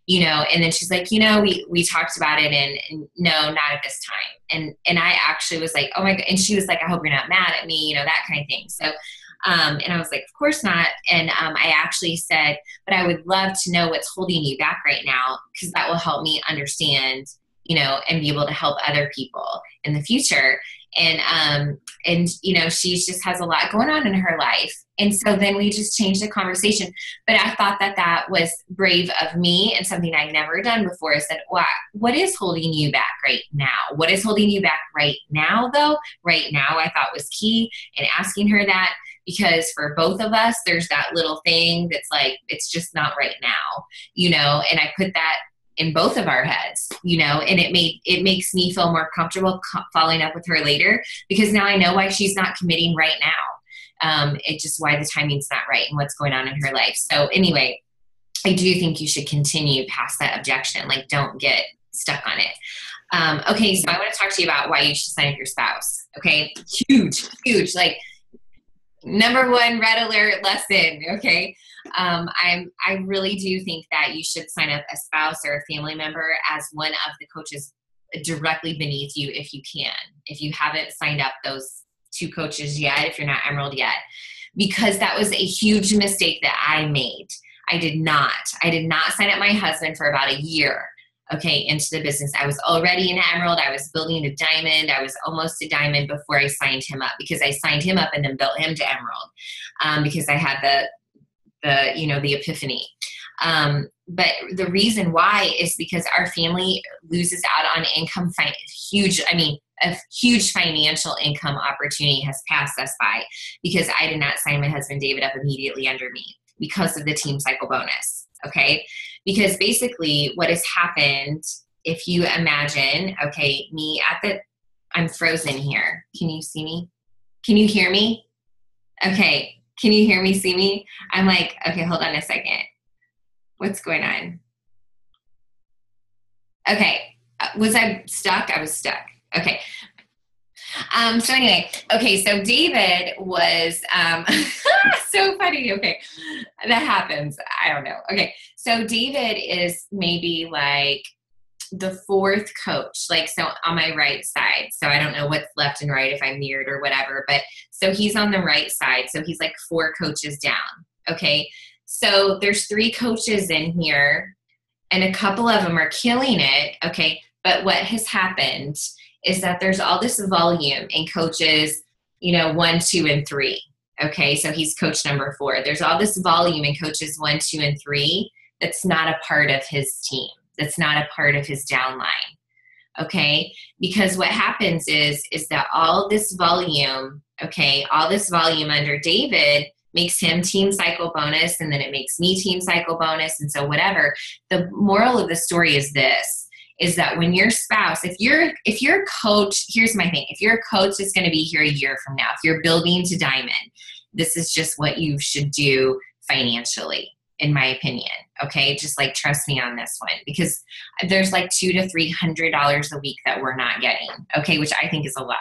You know, and then she's like, you know, we talked about it, and no, not at this time. And I actually was like, oh my God. And she was like, I hope you're not mad at me, you know, that kind of thing. So, and I was like, of course not. And I actually said, but I would love to know what's holding you back right now, because that will help me understand, you know, and be able to help other people in the future. And, you know, she just has a lot going on in her life. And so then we just changed the conversation. But I thought that was brave of me, and something I'd never done before. I said, what is holding you back right now? What is holding you back right now, though? Right now, I thought was key, and asking her that, because for both of us, there's that little thing that's like, it's just not right now, you know, and I put that in both of our heads, you know, and it makes me feel more comfortable following up with her later, because now I know why she's not committing right now. It's just why the timing's not right and what's going on in her life. So anyway, I do think you should continue past that objection. Like, don't get stuck on it. Okay. So I want to talk to you about why you should sign up your spouse. Okay. Huge, like, number one red alert lesson. Okay. I really do think that you should sign up a spouse or a family member as one of the coaches directly beneath you, if you can. If you haven't signed up those 2 coaches yet, if you're not Emerald yet, because that was a huge mistake that I made. I did not sign up my husband for about a year, okay, into the business. I was already an Emerald. I was building to Diamond. I was almost a Diamond before I signed him up, because I signed him up and then built him to Emerald, because I had the epiphany. But the reason why is because our family loses out on income, a huge financial income opportunity has passed us by because I did not sign my husband David up immediately under me because of the team cycle bonus. Okay. Because basically what has happened, if you imagine, okay, I'm frozen here. Can you see me? Can you hear me? Okay. Can you hear me, see me? I'm like, okay, hold on a second. What's going on? Okay. Was I stuck? I was stuck. Okay. So anyway, okay. So David was, so funny. Okay. That happens. I don't know. Okay. So David is maybe like the fourth coach, like, so on my right side. So I don't know what's left and right if I'm mirrored or whatever, but so he's on the right side. So he's like 4 coaches down. Okay. So there's 3 coaches in here and a couple of them are killing it. Okay. But what has happened is that there's all this volume in coaches, 1, 2, and 3. Okay. So he's coach number 4. There's all this volume in coaches 1, 2, and 3. That's not a part of his team. That's not a part of his downline. Okay. Because what happens is that all this volume, okay, all this volume under David makes him team cycle bonus, and then it makes me team cycle bonus. And so whatever. The moral of the story is this, is that when your spouse, if you're coach, here's my thing. If you're a coach that's going to be here a year from now, if you're building to diamond, this is just what you should do financially, in my opinion. Okay. Just like, trust me on this one, because there's like $200 to $300 a week that we're not getting. Okay. Which I think is a lot.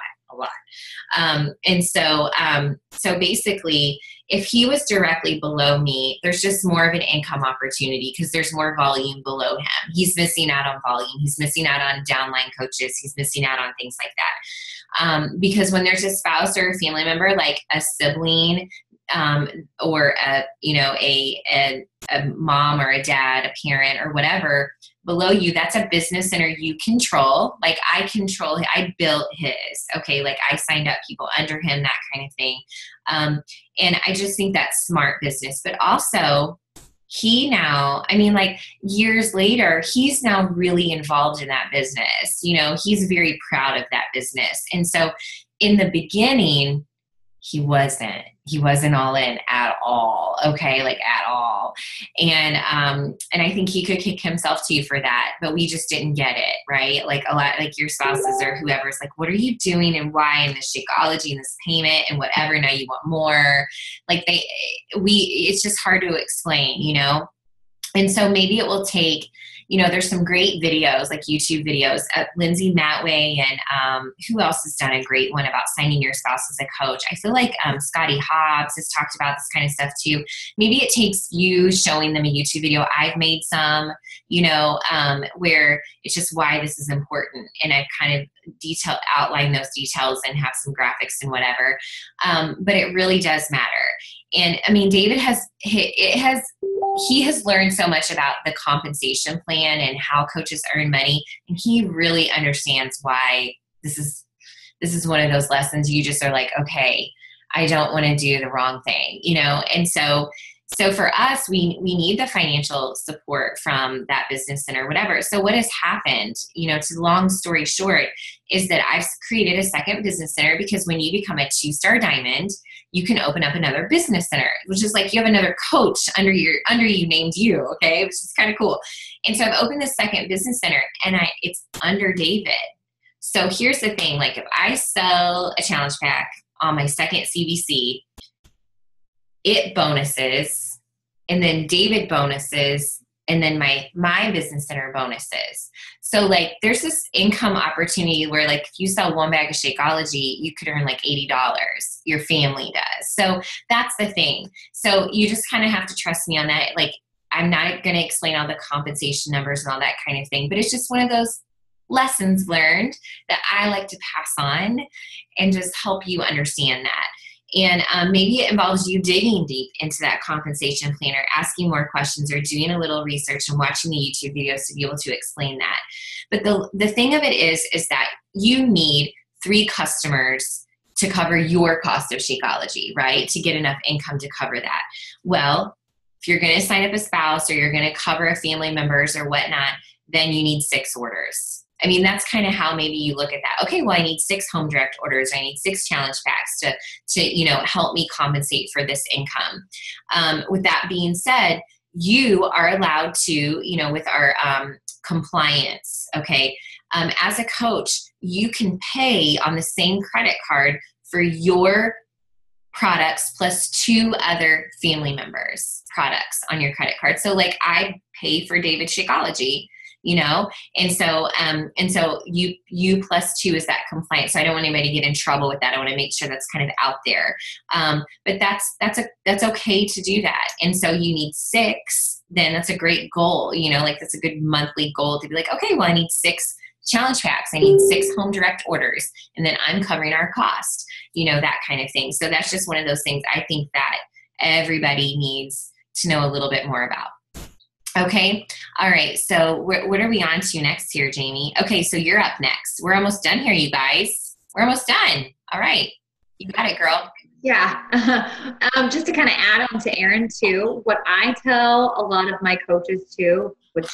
So basically, if he was directly below me, there's just more of an income opportunity because there's more volume below him. He's missing out on volume. He's missing out on downline coaches. He's missing out on things like that. Because when there's a spouse or a family member, like a sibling, or a mom or a dad, a parent or whatever below you, that's a business center you control. Like I built his, okay. Like I signed up people under him, that kind of thing. And I just think that's smart business, but also he now, like years later, he's now really involved in that business. He's very proud of that business. And so in the beginning, he wasn't all in at all. Okay. Like at all. And I think he could kick himself too for that, but we just didn't get it. Right. Like a lot, like your spouses or whoever's like, what are you doing and why, and this Shakeology and this payment and whatever. Now you want more. Like it's just hard to explain, And so maybe it will take, there's some great videos, like YouTube videos. Lindsay Matway and who else has done a great one about signing your spouse as a coach? I feel like Scotty Hobbs has talked about this kind of stuff too. Maybe it takes you showing them a YouTube video. I've made some, where it's just why this is important. And I've kind of outline those details and have some graphics and whatever. But it really does matter. And David he has learned so much about the compensation plan and how coaches earn money. And he really understands why this is one of those lessons you just are like, okay, I don't want to do the wrong thing, And so for us, we need the financial support from that business center, whatever. So what has happened, to long story short, is that I've created a second business center because when you become a 2-star diamond, you can open up another business center, which is like you have another coach under you named you. Okay. Which is kind of cool. And so I've opened this second business center and it's under David. So here's the thing. Like if I sell a challenge pack on my second CBC, it bonuses, and then David bonuses, and then my business center bonuses. So like there's this income opportunity where like if you sell 1 bag of Shakeology, you could earn like $80. Your family does. So that's the thing. So you just kind of have to trust me on that. Like I'm not going to explain all the compensation numbers and all that kind of thing, but it's just one of those lessons learned that I like to pass on and just help you understand that. And maybe it involves you digging deep into that compensation plan, or asking more questions, or doing a little research and watching the YouTube videos to be able to explain that. But the thing of it is that you need 3 customers to cover your cost of Shakeology, right? To get enough income to cover that. Well, if you're going to sign up a spouse or you're going to cover a family members or whatnot, then you need 6 orders. I mean, that's kind of how maybe you look at that. Okay, well, I need 6 home direct orders. I need 6 challenge packs to help me compensate for this income. With that being said, you are allowed to, with our compliance, okay, as a coach, you can pay on the same credit card for your products plus 2 other family members' products on your credit card. So like I pay for David Shakeology, and so you plus 2 is that compliance. So I don't want anybody to get in trouble with that. I want to make sure that's kind of out there. But that's okay to do that. And so you need 6, then that's a great goal, like that's a good monthly goal to be like, okay, well, I need 6 challenge packs. I need 6 home direct orders, and then I'm covering our cost, that kind of thing. So that's just one of those things I think that everybody needs to know a little bit more about. Okay. All right. So what are we on to next here, Jayme? Okay. So you're up next. We're almost done here, you guys. We're almost done. All right. You got it, girl. Yeah. Just to kind of add on to Erin too, what I tell a lot of my coaches too, which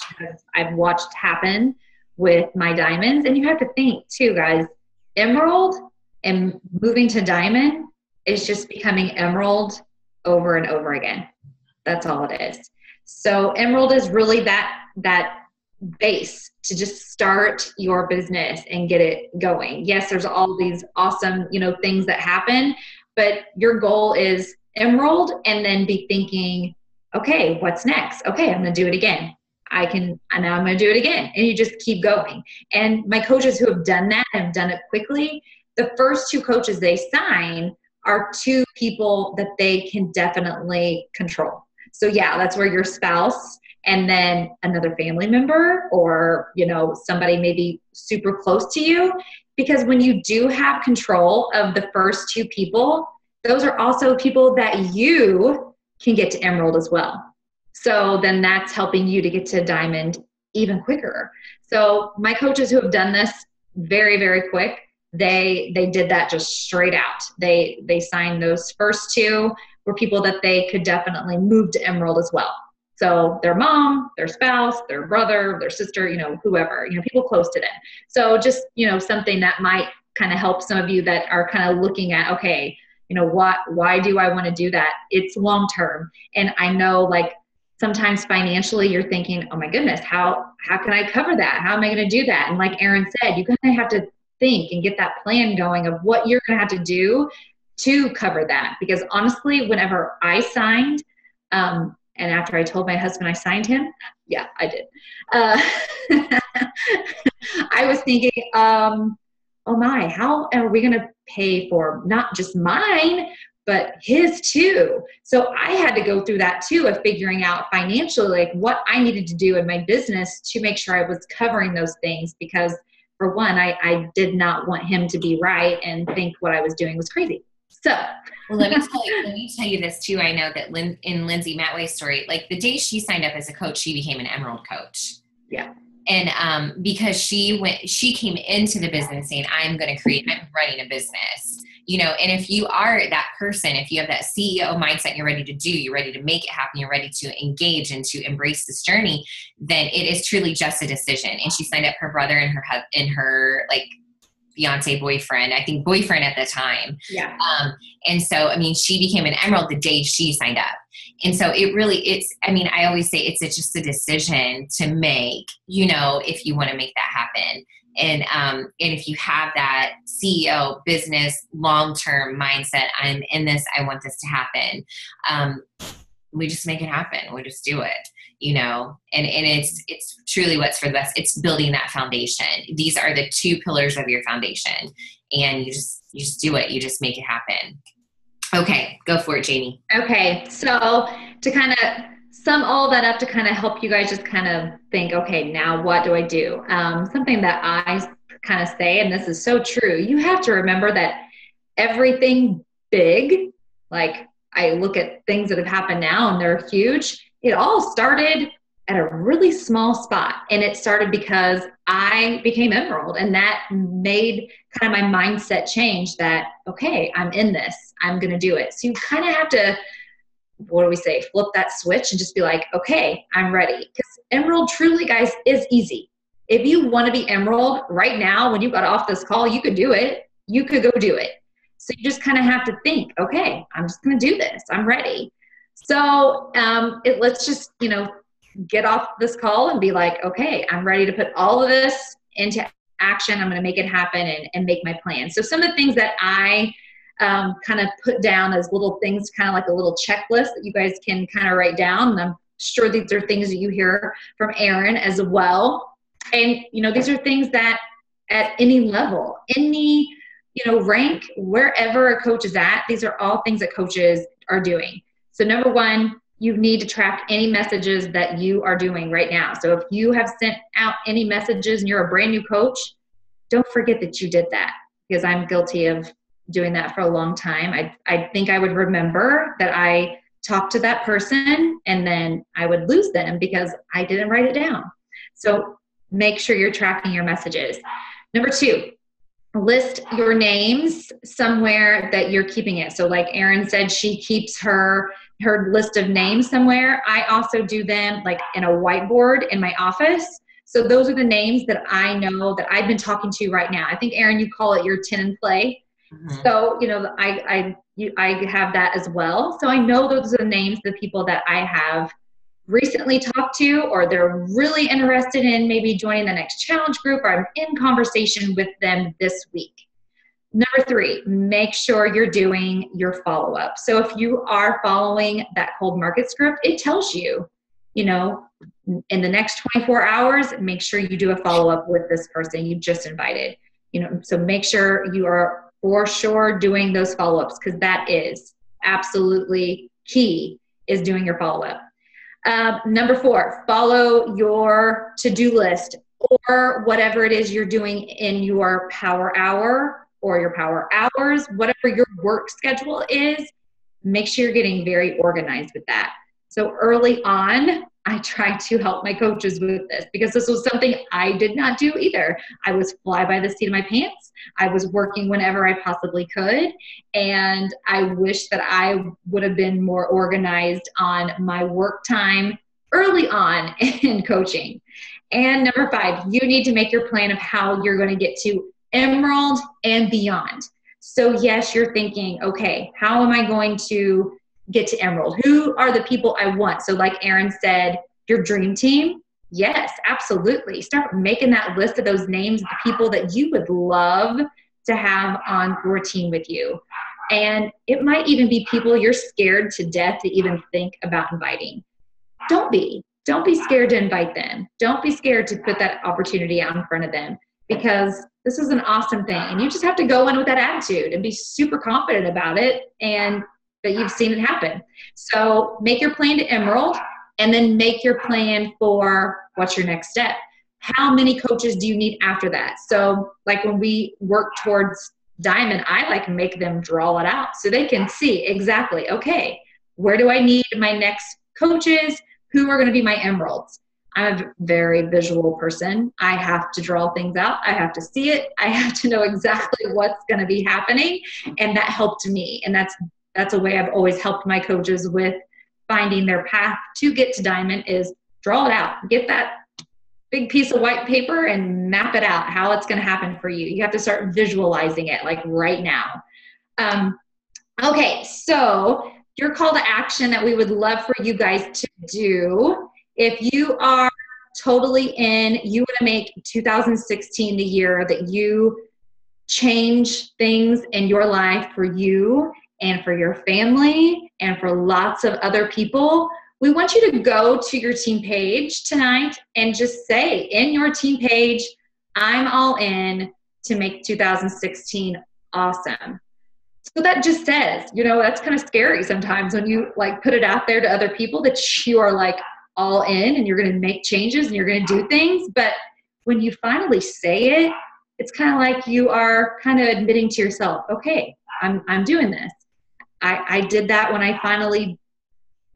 I've watched happen with my diamonds, and you have to think too, guys, emerald and moving to diamond is just becoming emerald over and over again. That's all it is. So emerald is really that base to just start your business and get it going. Yes, there's all these awesome, things that happen, but your goal is emerald, and then be thinking, okay, what's next? Okay, I'm going to do it again. And now I'm going to do it again. And you just keep going. And my coaches who have done that have done it quickly. The first 2 coaches they sign are 2 people that they can definitely control. So yeah, that's where your spouse and then another family member or, somebody maybe super close to you. Because when you do have control of the first 2 people, those are also people that you can get to emerald as well. So then that's helping you to get to diamond even quicker. So my coaches who have done this very, very quick, they did that just straight out. They signed those first 2 were people that they could definitely move to emerald as well. So their mom, their spouse, their brother, their sister, whoever, people close to them. So just, something that might kind of help some of you that are kind of looking at, okay, why do I want to do that? It's long-term. And I know like sometimes financially you're thinking, oh my goodness, how can I cover that? How am I going to do that? And like Erin said, you kind of have to think and get that plan going of what you're going to have to do to cover that. Because honestly, whenever I signed, and after I told my husband I signed him, yeah, I did. I was thinking, oh my, how are we going to pay for not just mine, but his too? So I had to go through that too of figuring out financially, like what I needed to do in my business to make sure I was covering those things. Because for one, I did not want him to be right and think what I was doing was crazy. So, well, let me tell you this too. I know that in Lindsay Matway's story, like the day she signed up as a coach, she became an emerald coach. Yeah. And because she came into the business saying, I'm running a business, and if you are that person, if you have that CEO mindset, you're ready to do, you're ready to make it happen, you're ready to engage and to embrace this journey, then it is truly just a decision. And she signed up her brother and her like fiance boyfriend, I think boyfriend at the time. Yeah. And so, I mean, she became an emerald the day she signed up. And so I always say it's just a decision to make, if you want to make that happen. And if you have that CEO business, long-term mindset, I'm in this, I want this to happen. We just make it happen. We just do it, and it's truly what's for the best. It's building that foundation. These are the 2 pillars of your foundation, and you just do it. You just make it happen. Okay, go for it, Jayme. Okay, so to kind of sum all that up to kind of help you guys just kind of think, okay, now what do I do? Something that I kind of say, and this is so true, you have to remember that everything big, like I look at things that have happened now and they're huge, it all started at a really small spot. And it started because I became emerald, and that made kind of my mindset change that, okay, I'm in this, I'm going to do it. So you kind of have to what do we say? Flip that switch and just be like, okay, I'm ready. Because Emerald truly, guys, is easy. If you want to be Emerald right now, when you got off this call, you could do it. You could go do it. So you just kind of have to think, okay, I'm just going to do this. I'm ready. So let's just, get off this call and be like, okay, I'm ready to put all of this into action. I'm going to make it happen and make my plan. So some of the things that I kind of put down as little things, kind of like a little checklist that you guys can kind of write down. And I'm sure these are things that you hear from Erin as well. And, these are things that at any level, any, rank, wherever a coach is at, these are all things that coaches are doing. So number one, you need to track any messages that you are doing right now. So if you have sent out any messages and you're a brand new coach, don't forget that you did that, because I'm guilty of doing that for a long time. I think I would remember that I talked to that person and then I would lose them because I didn't write it down. So make sure you're tracking your messages. Number two, list your names somewhere that you're keeping it. So like Erin said, she keeps her list of names somewhere. I also do them like in a whiteboard in my office. So those are the names that I know that I've been talking to right now. I think, Erin, you call it your 10 and play. Mm-hmm. So, I have that as well. So I know those are the names of the people that I have recently talked to, or they're really interested in maybe joining the next challenge group, or I'm in conversation with them this week. Number three, make sure you're doing your follow-up. So if you are following that cold market script, it tells you, in the next 24 hours, make sure you do a follow-up with this person you just invited. So make sure you are for sure doing those follow-ups, because that is absolutely key, is doing your follow-up. Number four, follow your to-do list or whatever it is you're doing in your power hour or your power hours, whatever your work schedule is. Make sure you're getting very organized with that. So early on, I tried to help my coaches with this, because this was something I did not do either. I was fly by the seat of my pants. I was working whenever I possibly could. And I wish that I would have been more organized on my work time early on in coaching. And number five, you need to make your plan of how you're going to get to Emerald and beyond. So yes, you're thinking, okay, how am I going to get to Emerald? Who are the people I want? So like Erin said, your dream team. Yes, absolutely. Start making that list of those names of the people that you would love to have on your team with you. And it might even be people you're scared to death to even think about inviting. Don't be scared to invite them. Don't be scared to put that opportunity out in front of them, because this is an awesome thing. And you just have to go in with that attitude and be super confident about it, and that you've seen it happen. So make your plan to Emerald, and then make your plan for what's your next step. How many coaches do you need after that? So like when we work towards Diamond, I make them draw it out so they can see exactly, okay, where do I need my next coaches? Who are going to be my Emeralds? I'm a very visual person. I have to draw things out. I have to see it. I have to know exactly what's going to be happening. And that helped me. And that's a way I've always helped my coaches with finding their path to get to Diamond, is draw it out. Get that big piece of white paper and map it out, how it's going to happen for you. You have to start visualizing it like right now. Okay, so your call to action that we would love for you guys to do, if you are totally in, you want to make 2016 the year that you change things in your life for you and for your family and for lots of other people, we want you to go to your team page tonight and just say in your team page, I'm all in to make 2016 awesome. So that just says, that's kind of scary sometimes when you put it out there to other people that you are all in and you're going to make changes and you're going to do things. But when you finally say it, it's kind of like you are kind of admitting to yourself, okay, I'm doing this. I did that when I finally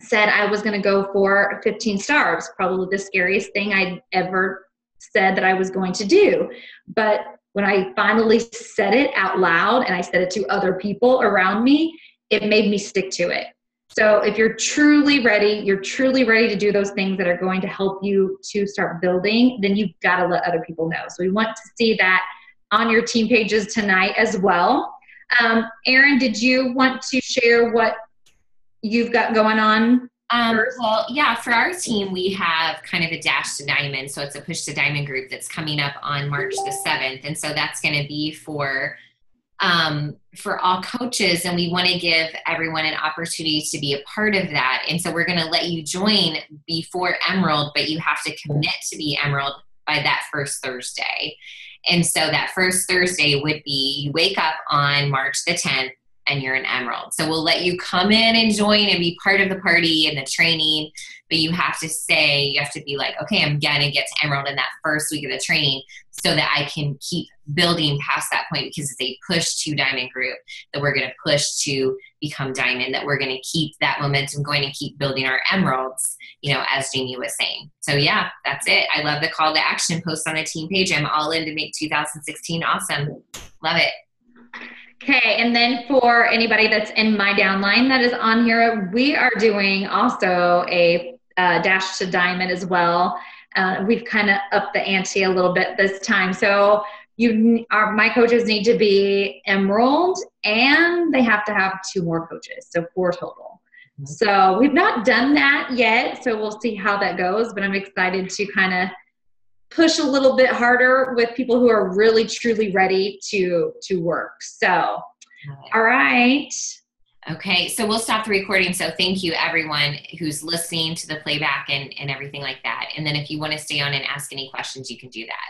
said I was going to go for 15 stars, probably the scariest thing I'd ever said that I was going to do. But when I finally said it out loud and I said it to other people around me, it made me stick to it. So if you're truly ready to do those things that are going to help you to start building, then you've got to let other people know. So we want to see that on your team pages tonight as well. Erin, did you want to share what you've got going on? Well, yeah, for our team, we have kind of a Dash to Diamond. So it's a Push to Diamond group that's coming up on March the 7th. And so that's going to be for all coaches. And we want to give everyone an opportunity to be a part of that. And so we're going to let you join before Emerald, but you have to commit to be Emerald by that first Thursday. And so that first Thursday would be, you wake up on March the 10th, and you're an Emerald. So we'll let you come in and join and be part of the party and the training, but you have to be like, okay, I'm gonna get to Emerald in that first week of the training so that I can keep building past that point, because it's a push to Diamond group that we're gonna push to become Diamond, that we're gonna keep that momentum going and keep building our Emeralds, as Jayme was saying. So yeah, that's it. I love the call to action post on the team page. I'm all in to make 2016 awesome. Love it. Okay, and then for anybody that's in my downline that is on here, we are doing also a Dash to Diamond as well. We've kind of upped the ante a little bit this time. So my coaches need to be Emerald, and they have to have 2 more coaches, so 4 total. Mm-hmm. So we've not done that yet, so we'll see how that goes, but I'm excited to kind of push a little bit harder with people who are really truly ready to work. So, all right. Okay, so we'll stop the recording. So thank you everyone who's listening to the playback and everything like that. And then if you want to stay on and ask any questions, you can do that.